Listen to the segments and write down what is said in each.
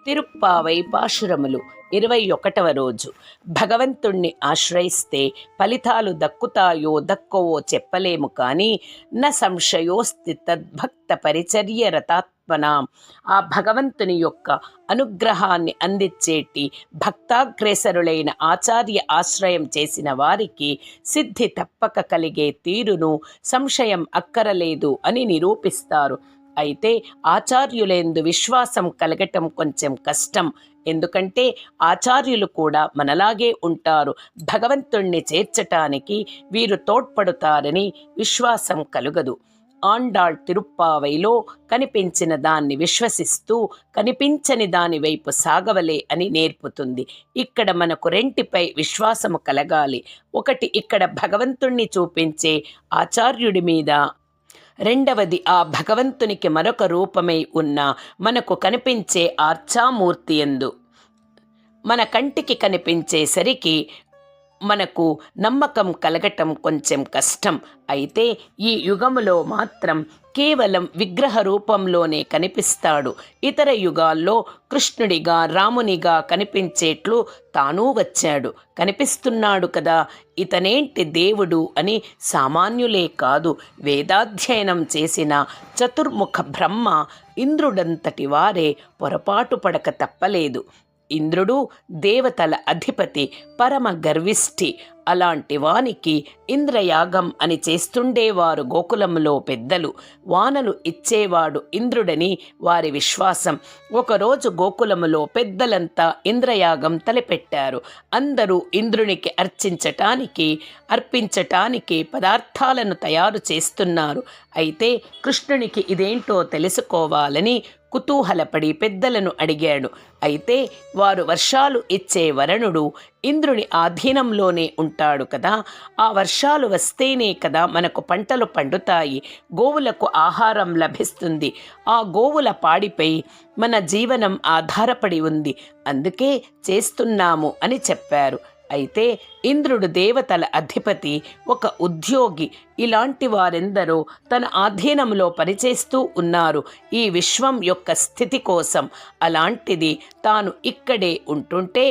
తిరుప్పావై పాశురములు 21వ రోజు. భగవంతుణ్ణి ఆశ్రయిస్తే ఫలితాలు దక్కుతాయో దక్కవో చెప్పలేము కానీ న సంశయోస్తి తద్భక్త పరిచర్య రతాత్మనాం. ఆ భగవంతుని యొక్క అనుగ్రహాన్ని అందించేటి భక్తాగ్రేసరులైన ఆచార్య ఆశ్రయం చేసిన వారికి సిద్ధి తప్పక కలిగే తీరును సంశయం అక్కరలేదు అని నిరూపిస్తారు. అయితే ఆచార్యులందు విశ్వాసం కలగటం కొంచెం కష్టం. ఎందుకంటే ఆచార్యులు కూడా మనలాగే ఉంటారు. భగవంతుణ్ణి చేర్చటానికి వీరు తోడ్పడుతారని విశ్వాసం కలుగదు. ఆండాళ్ తిరుప్పావైలో కనిపించిన దాన్ని విశ్వసిస్తూ కనిపించని దాని వైపు సాగవలే అని నేర్పుతుంది. ఇక్కడ మనకు రెంటిపై విశ్వాసము కలగాలి. ఒకటి ఇక్కడ భగవంతుణ్ణి చూపించే ఆచార్యుడి మీద, రెండవది ఆ భగవంతునికి మరొక రూపమై ఉన్న మనకు కనిపించే ఆర్చామూర్తి యందు. మన కంటికి కనిపించేసరికి మనకు నమ్మకం కలగటం కొంచెం కష్టం. అయితే ఈ యుగములో మాత్రం కేవలం విగ్రహ రూపంలోనే కనిపిస్తాడు. ఇతర యుగాల్లో కృష్ణుడిగా, రామునిగా కనిపించేట్లు తానూ వచ్చాడు. కనిపిస్తున్నాడు కదా, ఇతనేంటి దేవుడు అని సామాన్యులే కాదు, వేదాధ్యయనం చేసిన చతుర్ముఖ బ్రహ్మ ఇంద్రుడంతటి వారే పొరపాటు పడక తప్పలేదు. ఇంద్రుడు దేవతల అధిపతి, పరమ గర్విష్ఠి. అలాంటి వానికి ఇంద్రయాగం అని చేస్తుండేవారు గోకులంలో పెద్దలు. వానలు ఇచ్చేవాడు ఇంద్రుడని వారి విశ్వాసం. ఒకరోజు గోకులములో పెద్దలంతా ఇంద్రయాగం తలపెట్టారు. అందరూ ఇంద్రునికి అర్పించటానికి పదార్థాలను తయారు చేస్తున్నారు. అయితే కృష్ణునికి ఇదేంటో తెలుసుకోవాలని కుతూహలపడి పెద్దలను అడిగాడు. అయితే వారు వర్షాలు ఇచ్చే వరుణుడు ఇంద్రుని ఆధీనంలోనే ఉంటాడు కదా, ఆ వర్షాలు వస్తేనే కదా మనకు పంటలు పండుతాయి, గోవులకు ఆహారం లభిస్తుంది. ఆ గోవుల పాడిపై మన జీవనం ఆధారపడి ఉంది, అందుకే చేస్తున్నాము అని చెప్పారు. అయితే ఇంద్రుడు దేవతల అధిపతి, ఒక ఉద్యోగి. ఇలాంటి వారెందరో తన ఆధీనంలో పనిచేస్తూ ఉన్నారు ఈ విశ్వం యొక్క స్థితి కోసం. అలాంటిది తాను ఇక్కడే ఉంటుంటే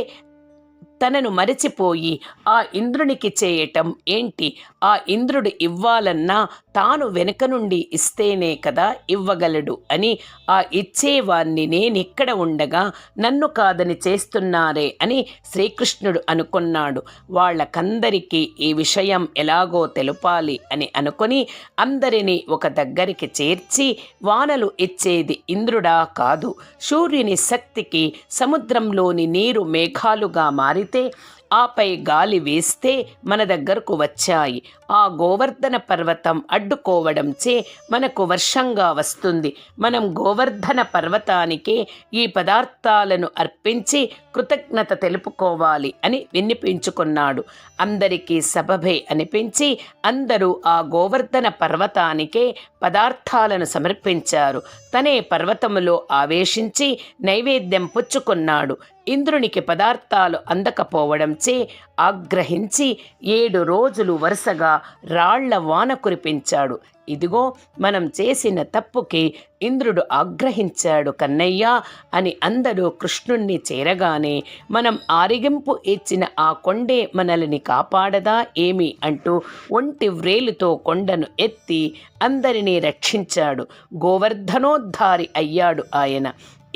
తనను మరచిపోయి ఆ ఇంద్రునికి చేయటం ఏంటి? ఆ ఇంద్రుడు ఇవ్వాలన్నా తాను వెనుక నుండి ఇస్తేనే కదా ఇవ్వగలడు అని ఆ ఇచ్చేవాణ్ణి నేనిక్కడ ఉండగా నన్ను కాదని చేస్తున్నారే అని శ్రీకృష్ణుడు అనుకున్నాడు. వాళ్ళకందరికీ ఈ విషయం ఎలాగో తెలుపాలి అని అనుకొని అందరినీ ఒక దగ్గరికి చేర్చి, వానలు ఇచ్చేది ఇంద్రుడా కాదు, సూర్యుని శక్తికి సముద్రంలోని నీరు మేఘాలుగా మారి ఆపై గాలి వేస్తే మన దగ్గరకు వచ్చాయి. ఆ గోవర్ధన పర్వతం అడ్డుకోవడంచే మనకు వర్షంగా వస్తుంది. మనం గోవర్ధన పర్వతానికే ఈ పదార్థాలను అర్పించి కృతజ్ఞత తెలుపుకోవాలి అని వినిపించుకున్నాడు. అందరికీ సబబే అనిపించి అందరూ ఆ గోవర్ధన పర్వతానికే పదార్థాలను సమర్పించారు. తనే పర్వతములో ఆవేశించి నైవేద్యం పుచ్చుకున్నాడు. ఇంద్రునికి పదార్థాలు అందకపోవడంచే ఆగ్రహించి 7 రోజులు వరుసగా రాళ్ల వాన కురిపించాడు. ఇదిగో మనం చేసిన తప్పుకి ఇంద్రుడు ఆగ్రహించాడు కన్నయ్య అని అందరూ కృష్ణుణ్ణి చేరగానే, మనం ఆరిగింపు ఇచ్చిన ఆ కొండే మనల్ని కాపాడదా ఏమి అంటూ ఒంటి వ్రేలుతో కొండను ఎత్తి అందరినీ రక్షించాడు. గోవర్ధనోద్ధారి అయ్యాడు ఆయన.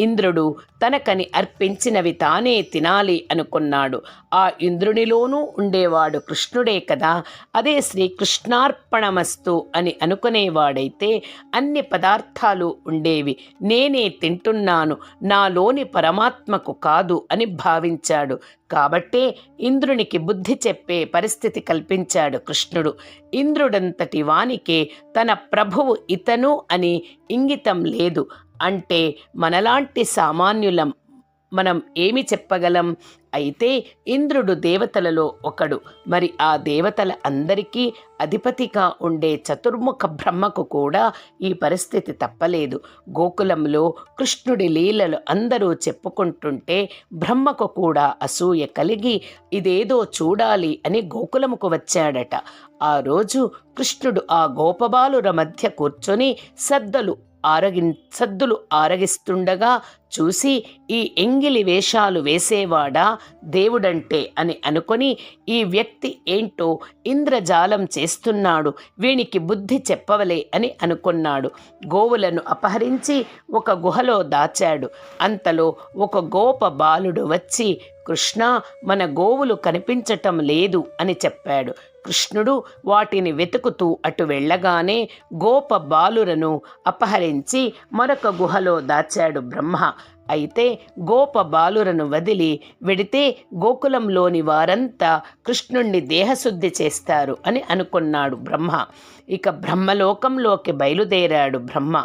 ఇంద్రుడు తనకని అర్పించినవి తానే తినాలి అనుకున్నాడు. ఆ ఇంద్రునిలోనూ ఉండేవాడు కృష్ణుడే కదా. అదే శ్రీకృష్ణార్పణమస్తు అని అనుకునేవాడైతే అన్ని పదార్థాలు ఉండేవి. నేనే తింటున్నాను, నాలోని పరమాత్మకు కాదు అని భావించాడు. కాబట్టే ఇంద్రునికి బుద్ధి చెప్పే పరిస్థితి కల్పించాడు కృష్ణుడు. ఇంద్రుడంతటి వానికే తన ప్రభువు ఇతను అని ఇంగితం లేదు అంటే మనలాంటి సామాన్యులం మనం ఏమి చెప్పగలం? అయితే ఇంద్రుడు దేవతలలో ఒకడు. మరి ఆ దేవతల అందరికీ అధిపతిగా ఉండే చతుర్ముఖ బ్రహ్మకు కూడా ఈ పరిస్థితి తప్పలేదు. గోకులంలో కృష్ణుడి లీలలు అందరూ చెప్పుకుంటుంటే బ్రహ్మకు కూడా అసూయ కలిగి ఇదేదో చూడాలి అని గోకులముకు వచ్చాడట. ఆ రోజు కృష్ణుడు ఆ గోపబాలుర మధ్య కూర్చొని సద్దులు ఆరగిస్తుండగా చూసి ఈ ఎంగిలి వేషాలు వేసేవాడా దేవుడంటే అని అనుకొని ఈ వ్యక్తి ఏంటో ఇంద్రజాలం చేస్తున్నాడు, వీనికి బుద్ధి చెప్పవలే అని అనుకున్నాడు. గోవులను అపహరించి ఒక గుహలో దాచాడు. అంతలో ఒక గోప బాలుడు వచ్చి, కృష్ణ, మన గోవులు కనిపించటం లేదు అని చెప్పాడు. కృష్ణుడు వాటిని వెతుకుతూ అటు వెళ్ళగానే గోప బాలురను అపహరించి మరొక గుహలో దాచాడు బ్రహ్మ. అయితే గోప బాలురను వదిలి వెడితే గోకులంలోని వారంతా కృష్ణుణ్ణి దేహశుద్ధి చేస్తారు అని అనుకున్నాడు బ్రహ్మ. ఇక బ్రహ్మలోకంలోకి బయలుదేరాడు బ్రహ్మ.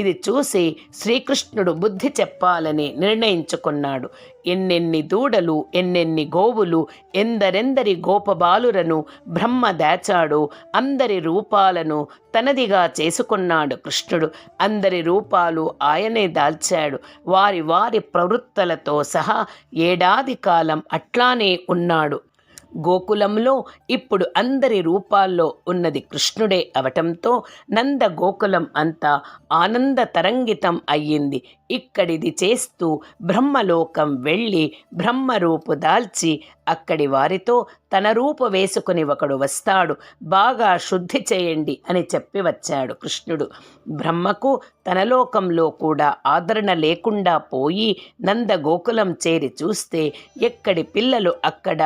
ఇది చూసి శ్రీకృష్ణుడు బుద్ధి చెప్పాలని నిర్ణయించుకున్నాడు. ఎన్నెన్ని దూడలు, ఎన్నెన్ని గోవులు, ఎందరెందరి గోపబాలురను బ్రహ్మ దాచాడో అందరి రూపాలను తనదిగా చేసుకున్నాడు కృష్ణుడు. అందరి రూపాలు ఆయనే దాల్చాడు. వారి వారి ప్రవృత్తలతో సహా ఏడాది కాలం అట్లానే ఉన్నాడు. గోకులంలో ఇప్పుడు అందరి రూపాల్లో ఉన్నది కృష్ణుడే అవటంతో నంద గోకులం అంతా ఆనంద తరంగితం అయ్యింది. ఇక్కడిది చేస్తూ బ్రహ్మలోకం వెళ్ళి బ్రహ్మరూపు దాల్చి అక్కడి వారితో తన రూపు వేసుకుని ఒకడు వస్తాడు, బాగా శుద్ధి చేయండి అని చెప్పి వచ్చాడు కృష్ణుడు. బ్రహ్మకు తన లోకంలో కూడా ఆదరణ లేకుండా పోయి నంద గోకులం చేరి చూస్తే ఎక్కడి పిల్లలు అక్కడ,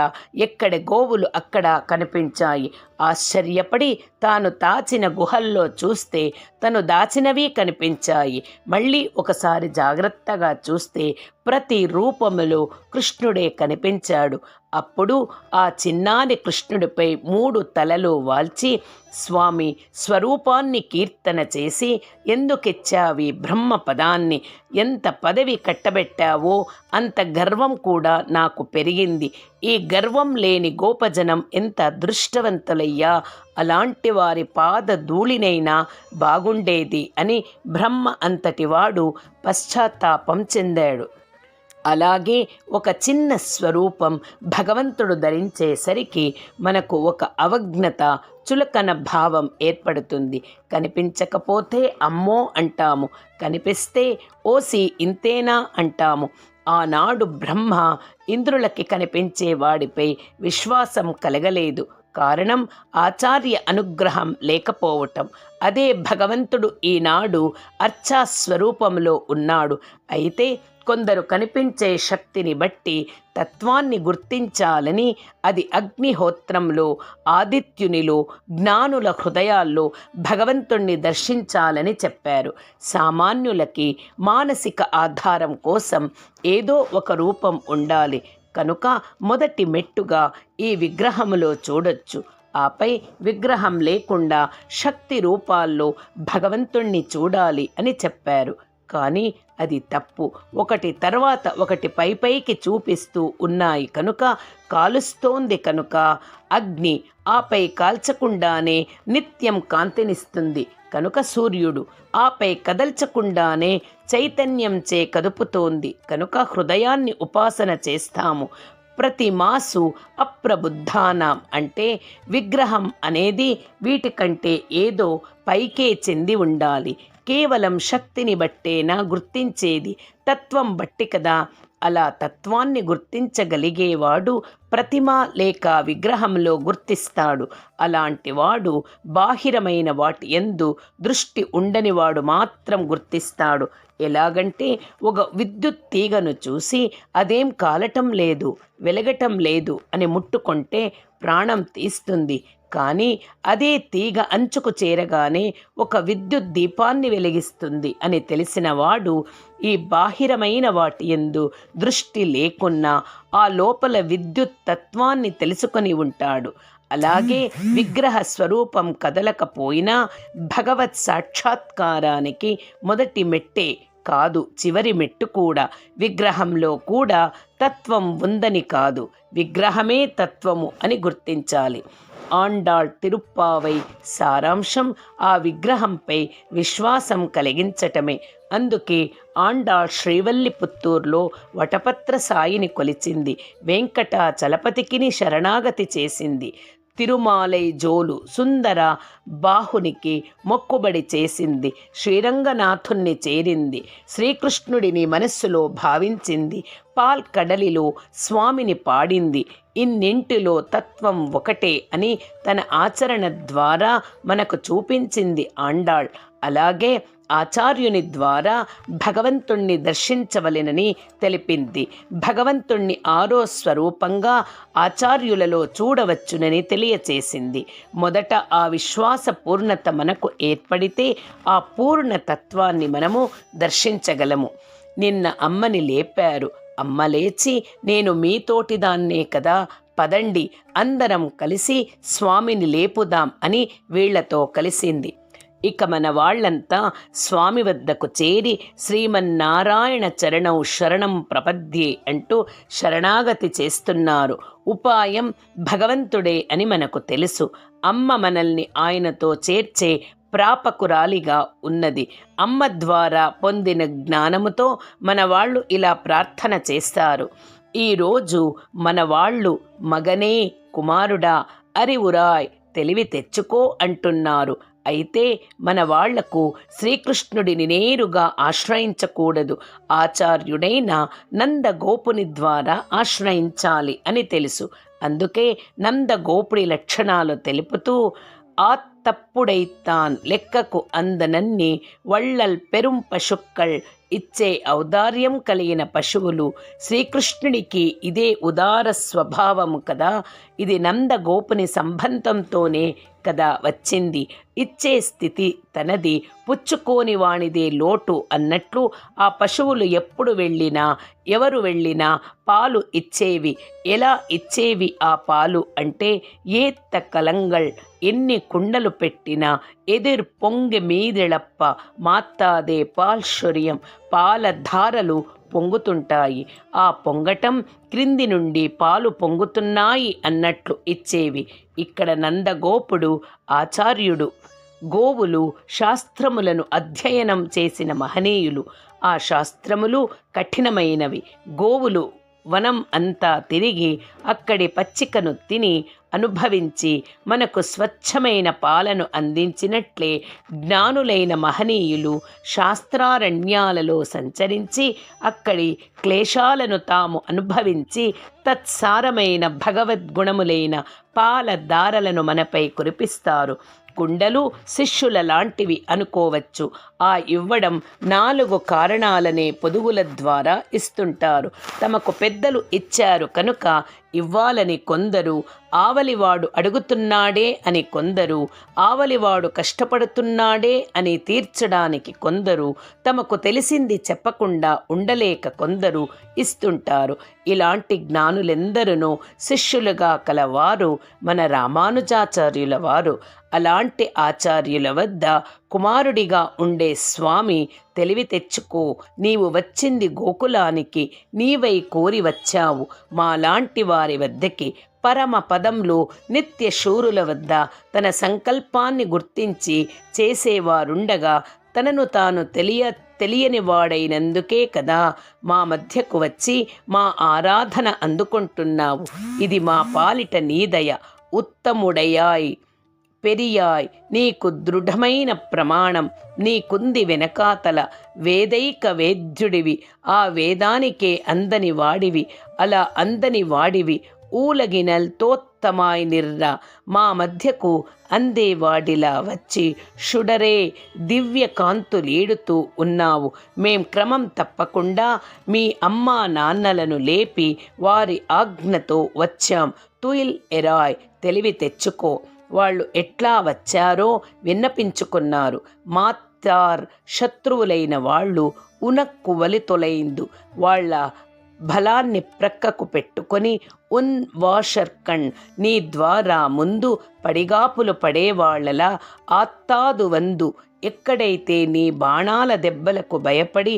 ఎక్కడి గోవులు అక్కడ కనిపించాయి. ఆశ్చర్యపడి తాను దాచిన గుహల్లో చూస్తే తను దాచినవి కనిపించాయి. మళ్ళీ ఒకసారి జాగ్రత్తగా చూస్తే ప్రతి రూపములో కృష్ణుడే కనిపించాడు. అప్పుడు ఆ చిన్నారి కృష్ణుడిపై 3 తలలు వాల్చి స్వామి స్వరూపాన్ని కీర్తన చేసి, ఎందుకిచ్చావి బ్రహ్మ పదాన్ని, ఎంత పదవి కట్టబెట్టావో అంత గర్వం కూడా నాకు పెరిగింది. ఈ గర్వం లేని గోపజనం ఎంత అదృష్టవంతులయ్యా, అలాంటి వారి పాద ధూళినైనా బాగుండేది అని బ్రహ్మ అంతటివాడు పశ్చాత్తాపం చెందాడు. అలాగే ఒక చిన్న స్వరూపం భగవంతుడు ధరించేసరికి మనకు ఒక అవజ్ఞత, చులకన భావం ఏర్పడుతుంది. కనిపించకపోతే అమ్మో అంటాము, కనిపిస్తే ఓసి ఇంతేనా అంటాము. ఆనాడు బ్రహ్మ ఇంద్రులకి కనిపించే వాడిపై విశ్వాసం కలగలేదు. కారణం ఆచార్య అనుగ్రహం లేకపోవటం. అదే భగవంతుడు ఈనాడు అర్చాస్వరూపంలో ఉన్నాడు. అయితే కొందరు కనిపించే శక్తిని బట్టి తత్వాన్ని గుర్తించాలని, అది అగ్నిహోత్రంలో, ఆదిత్యునిలో, జ్ఞానుల హృదయాల్లో భగవంతుణ్ణి దర్శించాలని చెప్పారు. సామాన్యులకి మానసిక ఆధారం కోసం ఏదో ఒక రూపం ఉండాలి కనుక మొదటి మెట్టుగా ఈ విగ్రహములో చూడొచ్చు. ఆపై విగ్రహం లేకుండా శక్తి రూపాల్లో భగవంతుణ్ణి చూడాలి అని చెప్పారు. కానీ అది తప్పు. ఒకటి తర్వాత ఒకటి పైకి చూపిస్తూ ఉన్నాయి కనుక, కాలుస్తోంది కనుక అగ్ని, ఆపై కాల్చకుండానే నిత్యం కాంతినిస్తుంది కనుక సూర్యుడు, ఆపై కదల్చకుండానే చైతన్యంచే కదుపుతోంది కనుక హృదయాన్ని ఉపాసన చేస్తాము. ప్రతి మాసు అప్రబుద్ధానాం అంటే విగ్రహం అనేది వీటికంటే ఏదో పైకే చెంది ఉండాలి. కేవలం శక్తిని బట్టేనా గుర్తించేది, తత్వం బట్టి కదా. అలా తత్వాన్ని గుర్తించగలిగేవాడు ప్రతిమ లేక విగ్రహంలో గుర్తిస్తాడు. అలాంటి వాడు బాహిరమైన వాటి యందు దృష్టి ఉండనివాడు మాత్రం గుర్తిస్తాడు. ఎలాగంటే ఒక విద్యుత్ తీగను చూసి అదేం కాలటం లేదు, వెలగటం లేదు అని ముట్టుకుంటే ప్రాణం తీస్తుంది. కానీ అదే తీగ అంచుకు చేరగానే ఒక విద్యుత్ దీపాన్ని వెలిగిస్తుంది అని తెలిసిన వాడు ఈ బాహిరమైన వాటి యందు దృష్టి లేకున్నా ఆ లోపల విద్యుత్ తత్వాన్ని తెలుసుకొని ఉంటాడు. అలాగే విగ్రహ స్వరూపం కదలకపోయినా భగవత్ సాక్షాత్కారానికి మొదటి మెట్టే కాదు, చివరి మెట్టు కూడా. విగ్రహంలో కూడా తత్వం ఉందని కాదు, విగ్రహమే తత్వము అని గుర్తించాలి. ఆండాళ్ తిరుప్పావై సారాంశం ఆ విగ్రహంపై విశ్వాసం కలిగించటమే. అందుకే ఆండాళ్ శ్రీవల్లిపుత్తూర్లో వటపత్ర సాయిని కొలిచింది, వెంకటాచలపతికిని శరణాగతి చేసింది. తిరుమాలై జోలు సుందర బాహునికి మొక్కుబడి చేసింది. శ్రీరంగనాథుణ్ణి చేరింది. శ్రీకృష్ణుడిని మనస్సులో భావించింది. పాల్కడలిలో స్వామిని పాడింది. ఇన్నింటిలో తత్వం ఒకటే అని తన ఆచరణ ద్వారా మనకు చూపించింది ఆండాళ్. అలాగే ఆచార్యుని ద్వారా భగవంతుణ్ణి దర్శించవలెనని తెలిపింది. భగవంతుణ్ణి ఆరో స్వరూపంగా ఆచార్యులలో చూడవచ్చునని తెలియచేసింది. మొదట ఆ విశ్వాస పూర్ణత మనకు ఏర్పడితే ఆ పూర్ణతత్వాన్ని మనము దర్శించగలము. నిన్న అమ్మని లేపారు. అమ్మ లేచి, నేను మీతోటిదాన్నే కదా, పదండి అందరం కలిసి స్వామిని లేపుదాం అని వీళ్లతో కలిసింది. ఇక మన వాళ్ళంతా స్వామి వద్దకు చేరి శ్రీమన్నారాయణ చరణం శరణం ప్రపద్యే అంటూ శరణాగతి చేస్తున్నారు. ఉపాయం భగవంతుడే అని మనకు తెలుసు. అమ్మ మనల్ని ఆయనతో చేర్చే ప్రాపకురాలిగా ఉన్నది. అమ్మ ద్వారా పొందిన జ్ఞానముతో మన వాళ్ళు ఇలా ప్రార్థన చేస్తారు. ఈరోజు మన వాళ్ళు మగనే కుమారుడా అరివురాయ్ తెలివి తెచ్చుకో అంటున్నారు. అయితే మన వాళ్లకు శ్రీకృష్ణుడిని నేరుగా ఆశ్రయించకూడదు, ఆచార్యుడైన నందగోపుని ద్వారా ఆశ్రయించాలి అని తెలుసు. అందుకే నందగోపుడి లక్షణాలు తెలుపుతూ తప్పుడైతాన్ లెక్కకు అందనన్ని వళ్ళల్ పెరుం పశుక్కల్ ఇచ్చే ఔదార్యం కలిగిన పశువులు. శ్రీకృష్ణుడికి ఇదే ఉదార స్వభావము కదా. ఇది నందగోపుని సంబంధంతోనే కదా వచ్చింది. ఇచ్చే స్థితి తనది, పుచ్చుకోని వానిదే లోటు అన్నట్లు ఆ పశువులు ఎప్పుడు వెళ్ళినా ఎవరు వెళ్ళినా పాలు ఇచ్చేవి. ఎలా ఇచ్చేవి ఆ పాలు అంటే, ఏత్త కలంగల్ ఎన్ని కుండలు పెట్టినా ఎదిర్ పొంగె మీదెళప్ప మాత్తాదే పాల్శ్వర్యం, పాల ధారలు పొంగుతుంటాయి. ఆ పొంగటం క్రింది నుండి పాలు పొంగుతున్నాయి అన్నట్లు ఇచ్చేవి. ఇక్కడ నందగోపుడు ఆచార్యుడు. గోవులు శాస్త్రములను అధ్యయనం చేసిన మహనీయులు. ఆ శాస్త్రములు కఠినమైనవి. గోవులు వనం అంతా తిరిగి అక్కడి పచ్చికను తిని అనుభవించి మనకు స్వచ్ఛమైన పాలను అందించినట్లే జ్ఞానులైన మహనీయులు శాస్త్రారణ్యాలలో సంచరించి అక్కడి క్లేశాలను తాము అనుభవించి తత్సారమైన భగవద్గుణములైన పాల దారలను మనపై కురిపిస్తారు. కుండలు శిష్యుల లాంటివి అనుకోవచ్చు. ఆ ఇవ్వడం 4 కారణాలనే పొదుగుల ద్వారా ఇస్తుంటారు. తమకు పెద్దలు ఇచ్చారు కనుక ఇవ్వాలని కొందరు, ఆవలివాడు అడుగుతున్నాడే అని కొందరు, ఆవలివాడు కష్టపడుతున్నాడే అని తీర్చడానికి కొందరు, తమకు తెలిసింది చెప్పకుండా ఉండలేక కొందరు ఇస్తుంటారు. ఇలాంటి జ్ఞానులెందరూ శిష్యులుగా కలవారు మన రామానుజాచార్యుల వారు. అలాంటి ఆచార్యుల వద్ద కుమారుడిగా ఉండే స్వామి, తెలివి తెచ్చుకో, నీవు వచ్చింది గోకులానికి, నీవై కోరి వచ్చావు మాలాంటి వారి వద్దకి. పరమ పదంలో నిత్య శూరుల వద్ద తన సంకల్పాన్ని గుర్తించి చేసేవారుండగా తనను తాను తెలియని వాడైనందుకే కదా మా మధ్యకు వచ్చి మా ఆరాధన అందుకుంటున్నావు. ఇది మా పాలిట నీదయ. ఉత్తముడయాయ్ పెరియాయ్, నీకు దృఢమైన ప్రమాణం నీకుంది వెనకాతల. వేదైక వేద్యుడివి, ఆ వేదానికే అందని వాడివి. అలా అందని వాడివి ఊలగినల్ తోత్తమాయ్ నిర్రా, మా మధ్యకు అందేవాడిలా వచ్చి షుడరే దివ్య కాంతులీడుతూ ఉన్నావు. మేం క్రమం తప్పకుండా మీ అమ్మా నాన్నలను లేపి వారి ఆజ్ఞతో వచ్చాం. తుయిల్ ఎరాయ్, తెలివి తెచ్చుకో. వాళ్ళు ఎట్లా వచ్చారో విన్నపించుకున్నారు. మాత్తార్ శత్రువులైన వాళ్ళు ఉనక్కు వలి తొలైందు. వాళ్ళ బలాన్ని ప్రక్కకు పెట్టుకొని వాషర్కండ్, నీ ద్వారా ముందు పడిగాపులు పడేవాళ్లలా ఆత్తాదువందు, ఎక్కడైతే నీ బాణాల దెబ్బలకు భయపడి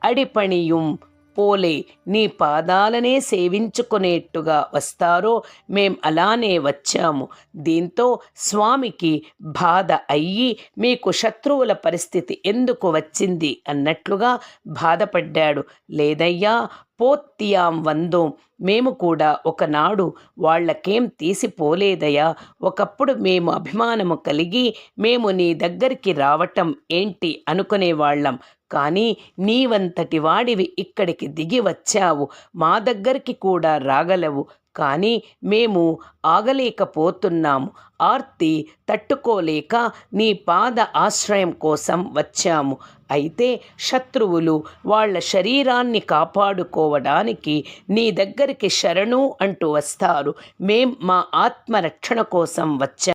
అడిపణియుం పోలే నీ పాదాలనే సేవించుకునేట్టుగా వస్తారో మేం అలానే వచ్చాము. దీంతో స్వామికి బాధ అయ్యి, మీకు శత్రువుల పరిస్థితి ఎందుకు వచ్చింది అన్నట్లుగా బాధపడ్డాడు. లేదయ్యా, పోత్తియాం వందోం, మేము కూడా ఒకనాడు వాళ్ళకేం తీసిపోలేదయా. ఒకప్పుడు మేము అభిమానము కలిగి మేము నీ దగ్గరికి రావటం ఏంటి అనుకునేవాళ్ళం. కానీ నీవంతటి వాడివి ఇక్కడికి దిగి వచ్చావు, మా దగ్గరికి కూడా రాగలవు. కానీ మేము ఆగలేకపోతున్నాము, ఆర్తి తట్టుకోలేక నీ పాద ఆశ్రయం కోసం వచ్చాము. అయితే శత్రువులు వాళ్ళ శరీరాన్ని కాపాడుకోవడానికి నీ దగ్గరికి శరణు అంటూ వస్తారు. మేం మా ఆత్మరక్షణ కోసం వచ్చాము.